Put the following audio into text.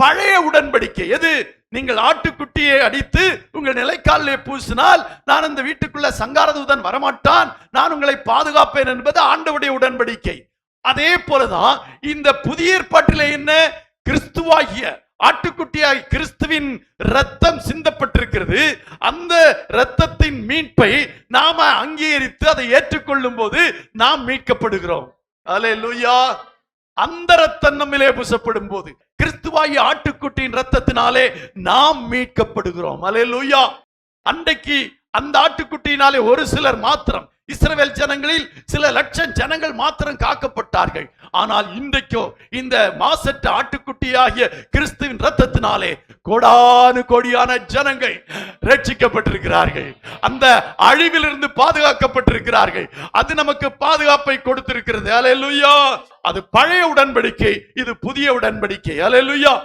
பழைய உடன்படிக்கை எது? நீங்கள் ஆட்டுக்குட்டியை அடித்து உங்கள் நிலைக்காலிலே பூசினால் நான் அந்த வீட்டுக்குள்ள சங்காரதூதன் வரமாட்டான், நான் உங்களை பாதுகாப்பேன் என்பது ஆண்டவருடைய உடன்படிக்கை. அதே போலதான் இந்த புதிய ஏற்பாட்டிலே என்ன? கிறிஸ்துவாகிய ஆட்டுக்குட்டியாகி கிறிஸ்துவின் ரத்தம் சிந்தப்பட்டிருக்கிறது. அந்த ரத்தத்தின் மீட்பை நாம அங்கீகரித்து அதை ஏற்றுக்கொள்ளும் போது நாம் மீட்கப்படுகிறோம். அல்லேலூயா. அந்த ரத்தம் நம்மிலே பூசப்படும் போது கிறிஸ்துவாகிய ஆட்டுக்குட்டியின் ரத்தத்தினாலே நாம் மீட்கப்படுகிறோம். அல்லேலூயா. அன்றைக்கு அந்த ஆட்டுக்குட்டியினாலே ஒரு சிலர் மாத்திரம், இஸ்ரவேல் ஜனங்களில் சில லட்சம் ஜனங்கள் மாத்திரம் காக்கப்பட்டார்கள். ஆனால் இன்றைக்கோ இந்த மாசற்ற ஆட்டுக்குட்டியாகிய கிறிஸ்துவின் ரத்தத்தினாலே கோடானு கோடியான ஜனங்கள் ரட்சிக்கப்பட்டிருக்கிறார்கள். அந்த அழிவிலிருந்து பாதுகாக்கப்பட்டிருக்கிறார்கள். அது நமக்கு பாதுகாப்பை கொடுத்திருக்கிறது. அல்லேலூயா. அது பழைய உடன்படிக்கை, இது புதிய உடன்படிக்கை. அல்லேலூயா.